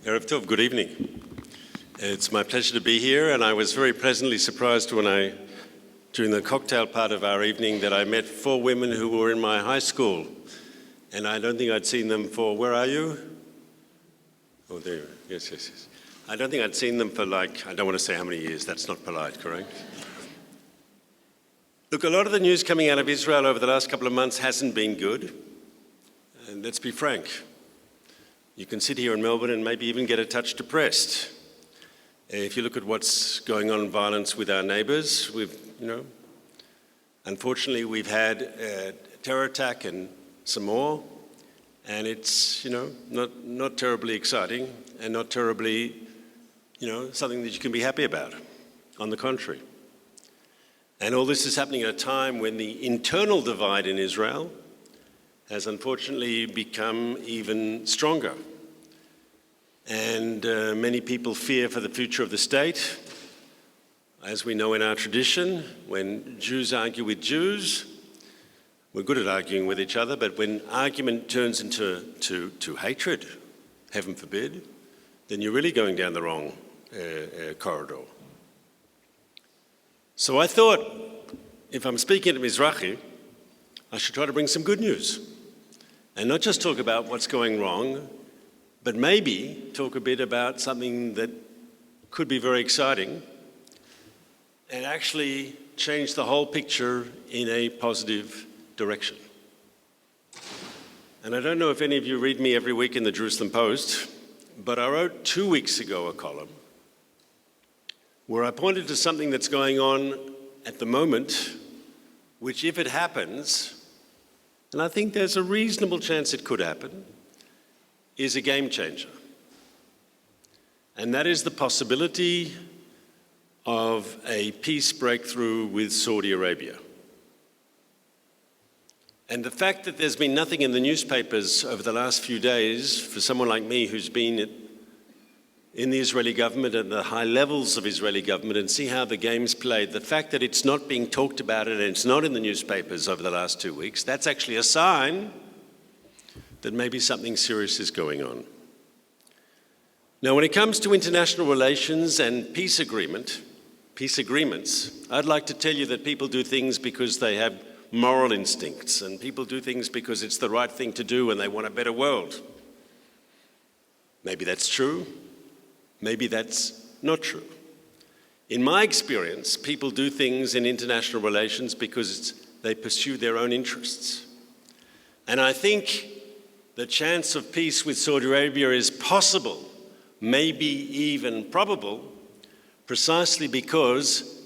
Erev Tov, good evening. It's my pleasure to be here, and I was very pleasantly surprised during the cocktail part of our evening, that I met 4 women who were in my high school, and I don't think I'd seen them for, where are you? Oh, there you are. Yes. I don't think I'd seen them for I don't want to say how many years, that's not polite, correct? Look, a lot of the news coming out of Israel over the last couple of months hasn't been good, and let's be frank. You can sit here in Melbourne and maybe even get a touch depressed. If you look at what's going on in violence with our neighbours, unfortunately we've had a terror attack and some more, and it's, not terribly exciting and not terribly, something that you can be happy about. On the contrary. And all this is happening at a time when the internal divide in Israel has unfortunately become even stronger. And many people fear for the future of the state. As we know in our tradition, when Jews argue with Jews, we're good at arguing with each other, but when argument turns into hatred, heaven forbid, then you're really going down the wrong corridor. So I thought, if I'm speaking at Mizrachi, I should try to bring some good news. And not just talk about what's going wrong, but maybe talk a bit about something that could be very exciting and actually change the whole picture in a positive direction. And I don't know if any of you read me every week in the Jerusalem Post, but I wrote 2 weeks ago a column where I pointed to something that's going on at the moment, which if it happens, and I think there's a reasonable chance it could happen, is a game changer. And that is the possibility of a peace breakthrough with Saudi Arabia. And the fact that there's been nothing in the newspapers over the last few days, for someone like me who's been in the Israeli government and the high levels of Israeli government and see how the game's played, the fact that it's not being talked about and it's not in the newspapers over the last 2 weeks, that's actually a sign that maybe something serious is going on. Now, when it comes to international relations and peace agreements, I'd like to tell you that people do things because they have moral instincts, and people do things because it's the right thing to do and they want a better world. Maybe that's true. Maybe that's not true. In my experience, people do things in international relations because they pursue their own interests. And I think the chance of peace with Saudi Arabia is possible, maybe even probable, precisely because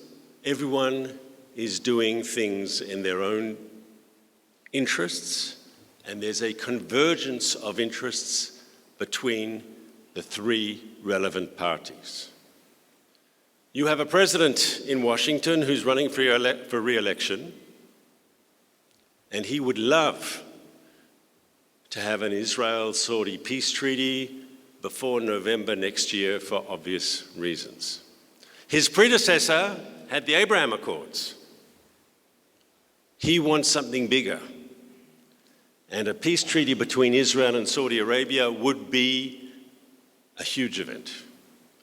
everyone is doing things in their own interests, and there's a convergence of interests between the 3 relevant parties. You have a president in Washington who's running for re-election, and he would love to have an Israel-Saudi peace treaty before November next year for obvious reasons. His predecessor had the Abraham Accords. He wants something bigger. And a peace treaty between Israel and Saudi Arabia would be a huge event.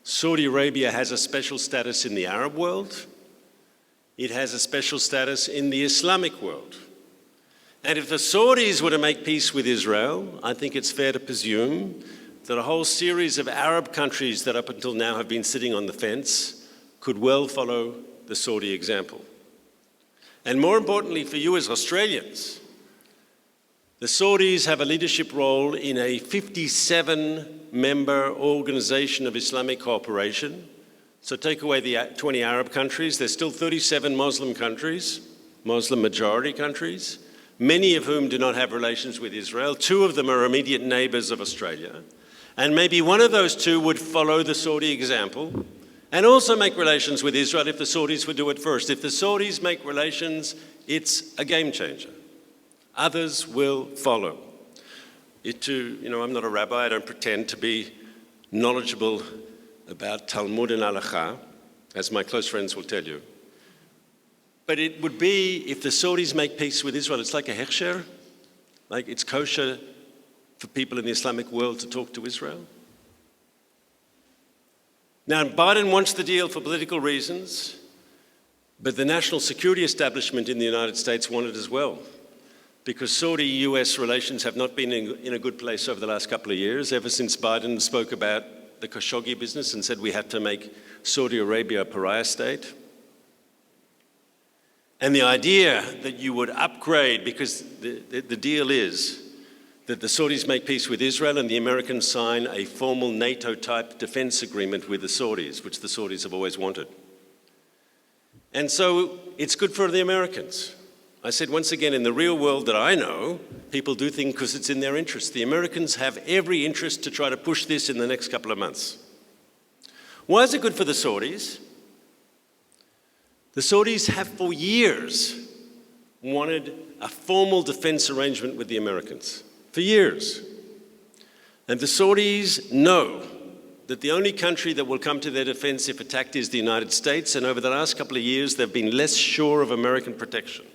Saudi Arabia has a special status in the Arab world. It has a special status in the Islamic world. And if the Saudis were to make peace with Israel, I think it's fair to presume that a whole series of Arab countries that up until now have been sitting on the fence could well follow the Saudi example. And more importantly for you as Australians, the Saudis have a leadership role in a 57-member organization of Islamic cooperation. So take away the 20 Arab countries, there's still 37 Muslim countries, Muslim majority countries, many of whom do not have relations with Israel. 2 of them are immediate neighbors of Australia. And maybe one of those 2 would follow the Saudi example and also make relations with Israel if the Saudis would do it first. If the Saudis make relations, it's a game changer. Others will follow. I'm not a rabbi, I don't pretend to be knowledgeable about Talmud and Halakha, as my close friends will tell you. But it would be, if the Saudis make peace with Israel, it's like a hechsher, like it's kosher for people in the Islamic world to talk to Israel. Now, Biden wants the deal for political reasons, but the national security establishment in the United States want it as well, because Saudi-US relations have not been in a good place over the last couple of years, ever since Biden spoke about the Khashoggi business and said we had to make Saudi Arabia a pariah state. And the idea that you would upgrade, because the deal is that the Saudis make peace with Israel and the Americans sign a formal NATO-type defense agreement with the Saudis, which the Saudis have always wanted. And so it's good for the Americans. I said, once again, in the real world that I know, people do things because it's in their interest. The Americans have every interest to try to push this in the next couple of months. Why is it good for the Saudis? The Saudis have for years wanted a formal defense arrangement with the Americans. For years. And the Saudis know that the only country that will come to their defense if attacked is the United States, and over the last couple of years they've been less sure of American protection.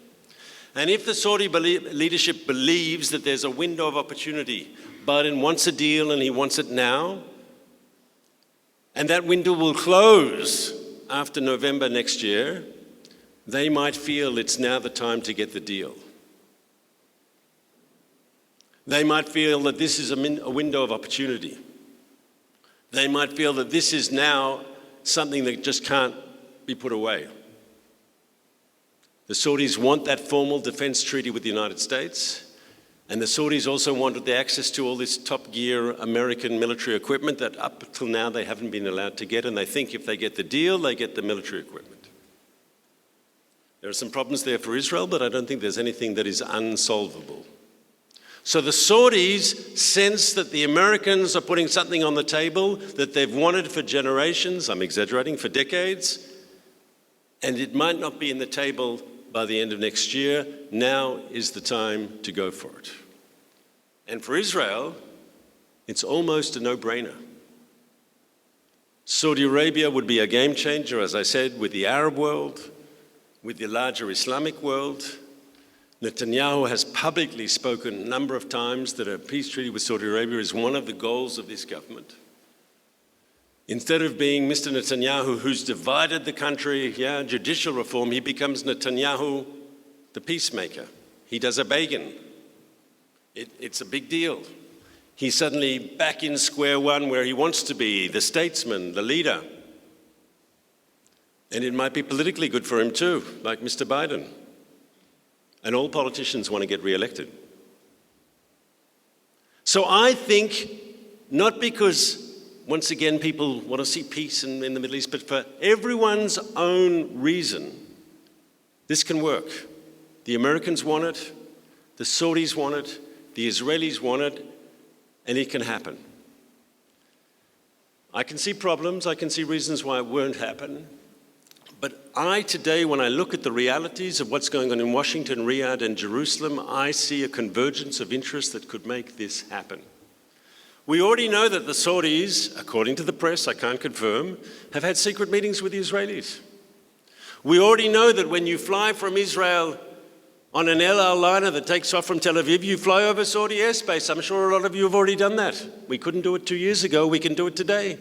And if the Saudi leadership believes that there's a window of opportunity, Biden wants a deal and he wants it now, and that window will close after November next year, they might feel it's now the time to get the deal. They might feel that this is a window of opportunity. They might feel that this is now something that just can't be put away. The Saudis want that formal defense treaty with the United States, and the Saudis also wanted the access to all this top-gear American military equipment that up till now they haven't been allowed to get, and they think if they get the deal, they get the military equipment. There are some problems there for Israel, but I don't think there's anything that is unsolvable. So the Saudis sense that the Americans are putting something on the table that they've wanted for generations, I'm exaggerating, for decades, and it might not be in the table by the end of next year. Now is the time to go for it. And for Israel, it's almost a no-brainer. Saudi Arabia would be a game changer, as I said, with the Arab world, with the larger Islamic world. Netanyahu has publicly spoken a number of times that a peace treaty with Saudi Arabia is one of the goals of this government. Instead of being Mr. Netanyahu, who's divided the country, judicial reform, he becomes Netanyahu, the peacemaker. He does a Begin. It's a big deal. He's suddenly back in square one where he wants to be, the statesman, the leader. And it might be politically good for him too, like Mr. Biden. And all politicians want to get re-elected. So I think, not because, once again, people want to see peace in the Middle East, but for everyone's own reason, this can work. The Americans want it, the Saudis want it, the Israelis want it, and it can happen. I can see problems, I can see reasons why it won't happen. But today, when I look at the realities of what's going on in Washington, Riyadh, and Jerusalem, I see a convergence of interests that could make this happen. We already know that the Saudis, according to the press, I can't confirm, have had secret meetings with the Israelis. We already know that when you fly from Israel on an El Al liner that takes off from Tel Aviv, you fly over Saudi airspace. I'm sure a lot of you have already done that. We couldn't do it 2 years ago, we can do it today.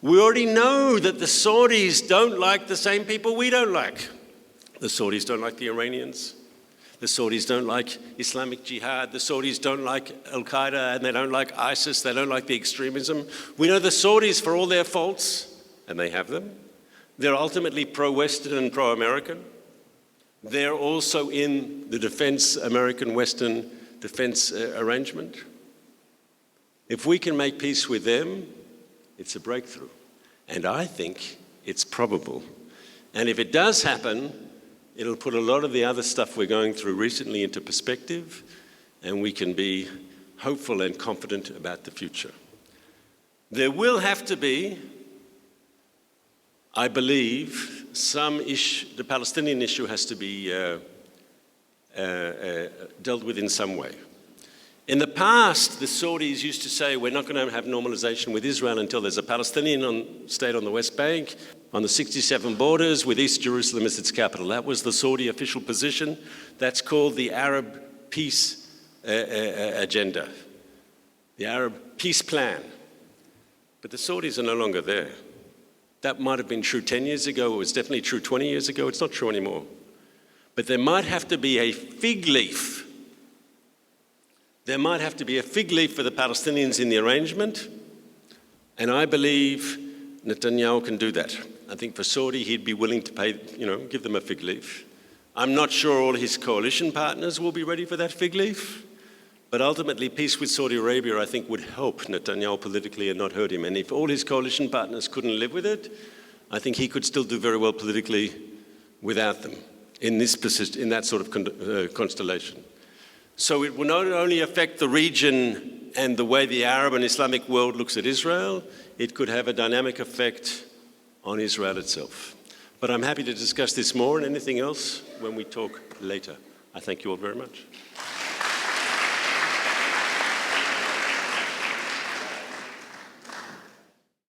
We already know that the Saudis don't like the same people we don't like. The Saudis don't like the Iranians. The Saudis don't like Islamic Jihad. The Saudis don't like Al-Qaeda, and they don't like ISIS. They don't like the extremism. We know the Saudis, for all their faults, and they have them, they're ultimately pro-Western and pro-American. They're also in the American-Western defense arrangement. If we can make peace with them, it's a breakthrough. And I think it's probable. And if it does happen, it'll put a lot of the other stuff we're going through recently into perspective, and we can be hopeful and confident about the future. There will have to be, I believe, the Palestinian issue has to be dealt with in some way. In the past, the Saudis used to say, we're not going to have normalization with Israel until there's a Palestinian state on the West Bank, on the 67 borders, with East Jerusalem as its capital. That was the Saudi official position. That's called the Arab Peace Agenda, the Arab Peace Plan. But the Saudis are no longer there. That might have been true 10 years ago. It was definitely true 20 years ago. It's not true anymore. But there might have to be a fig leaf. There might have to be a fig leaf for the Palestinians in the arrangement. And I believe Netanyahu can do that. I think for Saudi, he'd be willing to pay, give them a fig leaf. I'm not sure all his coalition partners will be ready for that fig leaf. But ultimately, peace with Saudi Arabia, I think, would help Netanyahu politically and not hurt him. And if all his coalition partners couldn't live with it, I think he could still do very well politically without them in that sort of constellation. So it will not only affect the region and the way the Arab and Islamic world looks at Israel, it could have a dynamic effect on Israel itself. But I'm happy to discuss this more and anything else when we talk later. I thank you all very much.